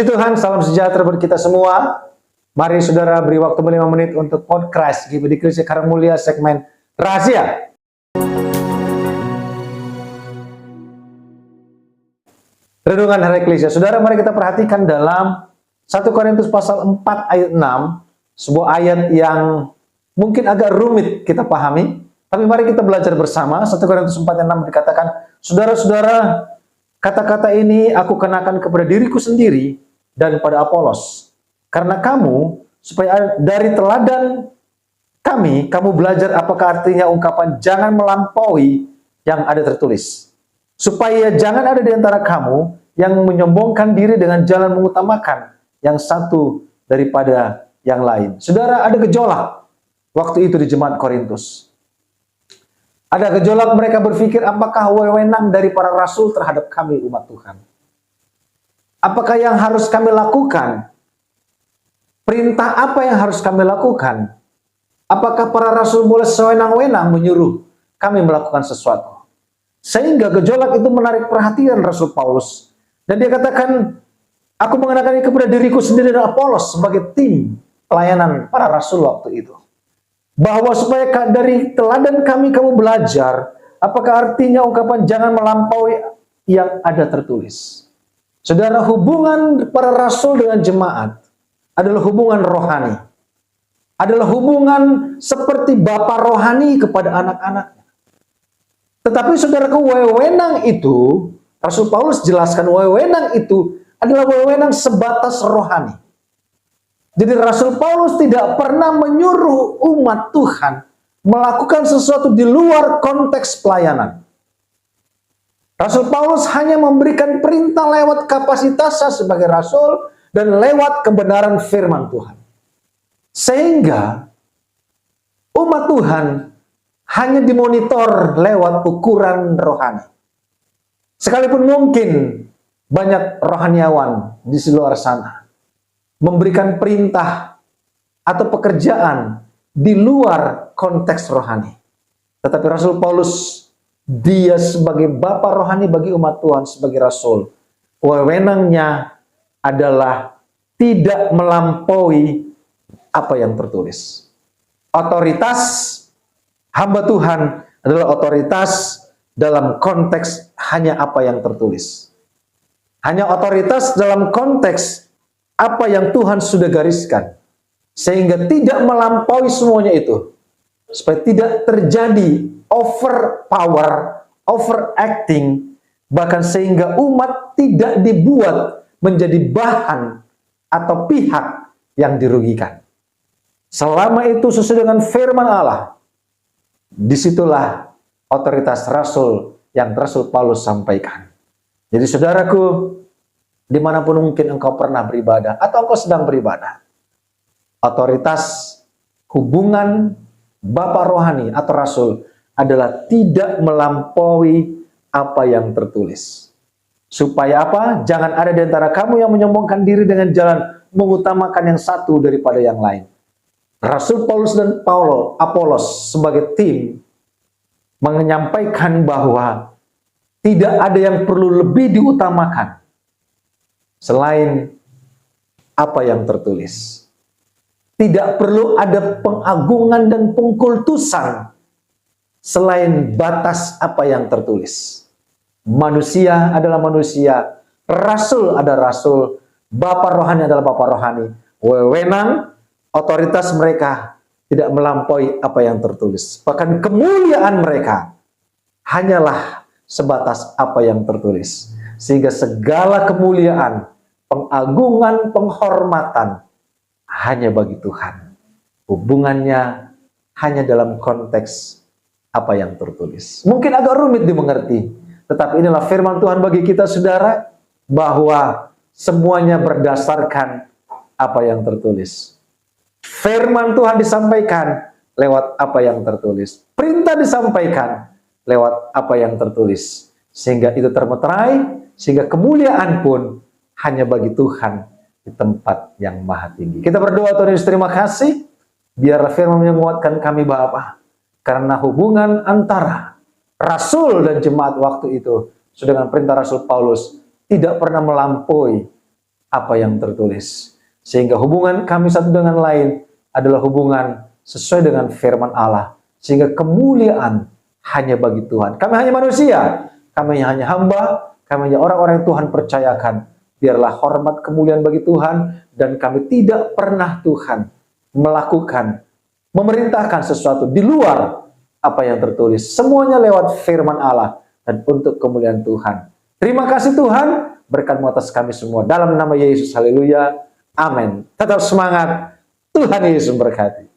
Puji Tuhan, salam sejahtera buat kita semua. Mari saudara beri waktu 5 menit untuk podcast GBD Gereja Karang Mulia segmen Rahasia. Renungan Hari Eklesia. Saudara, mari kita perhatikan dalam 1 Korintus pasal 4 ayat 6, sebuah ayat yang mungkin agak rumit kita pahami, tapi mari kita belajar bersama. 1 Korintus 4 ayat 6 dikatakan, saudara-saudara, kata-kata ini aku kenakan kepada diriku sendiri dan pada Apolos, karena kamu, supaya dari teladan kami, kamu belajar apakah artinya ungkapan jangan melampaui yang ada tertulis. Supaya jangan ada di antara kamu yang menyombongkan diri dengan jalan mengutamakan yang satu daripada yang lain. Saudara, ada gejolak waktu itu di jemaat Korintus. Ada gejolak, mereka berpikir apakah wewenang dari para rasul terhadap kami umat Tuhan. Apakah yang harus kami lakukan? Perintah apa yang harus kami lakukan? Apakah para rasul boleh sewenang-wenang menyuruh kami melakukan sesuatu? Sehingga gejolak itu menarik perhatian Rasul Paulus. Dan dia katakan, aku mengenakan ini kepada diriku sendiri dan Apolos sebagai tim pelayanan para rasul waktu itu. Bahwa supaya dari teladan kami kamu belajar, apakah artinya ungkapan jangan melampaui yang ada tertulis. Saudara, hubungan para rasul dengan jemaat adalah hubungan rohani. Adalah hubungan seperti bapa rohani kepada anak-anaknya. Tetapi saudaraku, wewenang itu, Rasul Paulus jelaskan wewenang itu adalah wewenang sebatas rohani. Jadi Rasul Paulus tidak pernah menyuruh umat Tuhan melakukan sesuatu di luar konteks pelayanan. Rasul Paulus hanya memberikan perintah lewat kapasitasnya sebagai rasul dan lewat kebenaran firman Tuhan. Sehingga umat Tuhan hanya dimonitor lewat ukuran rohani. Sekalipun mungkin banyak rohaniawan di luar sana memberikan perintah atau pekerjaan di luar konteks rohani. Tetapi Rasul Paulus, dia sebagai bapa rohani bagi umat Tuhan, sebagai rasul, wewenangnya adalah tidak melampaui apa yang tertulis. Otoritas hamba Tuhan adalah otoritas dalam konteks hanya apa yang tertulis. Hanya otoritas dalam konteks apa yang Tuhan sudah gariskan, sehingga tidak melampaui semuanya itu, supaya tidak terjadi overpower, overacting, bahkan sehingga umat tidak dibuat menjadi bahan atau pihak yang dirugikan. Selama itu sesuai dengan firman Allah, disitulah otoritas rasul yang Rasul Paulus sampaikan. Jadi saudaraku, dimanapun mungkin engkau pernah beribadah atau engkau sedang beribadah, otoritas hubungan bapa rohani atau rasul adalah tidak melampaui apa yang tertulis. Supaya apa? Jangan ada di antara kamu yang menyombongkan diri dengan jalan mengutamakan yang satu daripada yang lain. Rasul Paulus dan Apolos sebagai tim menyampaikan bahwa tidak ada yang perlu lebih diutamakan selain apa yang tertulis. Tidak perlu ada pengagungan dan pengkultusan selain batas apa yang tertulis. Manusia adalah manusia, rasul adalah rasul, bapa rohani adalah bapa rohani. Wewenang, otoritas mereka tidak melampaui apa yang tertulis. Bahkan kemuliaan mereka hanyalah sebatas apa yang tertulis. Sehingga segala kemuliaan, pengagungan, penghormatan hanya bagi Tuhan. Hubungannya hanya dalam konteks apa yang tertulis. Mungkin agak rumit dimengerti, tetapi inilah firman Tuhan bagi kita saudara, bahwa semuanya berdasarkan apa yang tertulis. Firman Tuhan disampaikan lewat apa yang tertulis. Perintah disampaikan lewat apa yang tertulis. Sehingga itu termeterai, sehingga kemuliaan pun hanya bagi Tuhan di tempat yang maha tinggi. Kita berdoa, Tuhan Yesus, terima kasih. Biar firman menguatkan kami Bapa. Karena hubungan antara rasul dan jemaat waktu itu, dengan perintah Rasul Paulus, tidak pernah melampaui apa yang tertulis. Sehingga hubungan kami satu dengan lain adalah hubungan sesuai dengan firman Allah. Sehingga kemuliaan hanya bagi Tuhan. Kami hanya manusia, kami hanya hamba, kami hanya orang-orang yang Tuhan percayakan. Biarlah hormat kemuliaan bagi Tuhan, dan kami tidak pernah Tuhan melakukan, memerintahkan sesuatu di luar apa yang tertulis. Semuanya lewat firman Allah dan untuk kemuliaan Tuhan. Terima kasih Tuhan, berkat-Mu atas kami semua. Dalam nama Yesus, haleluya, amin. Tetap semangat, Tuhan Yesus memberkati.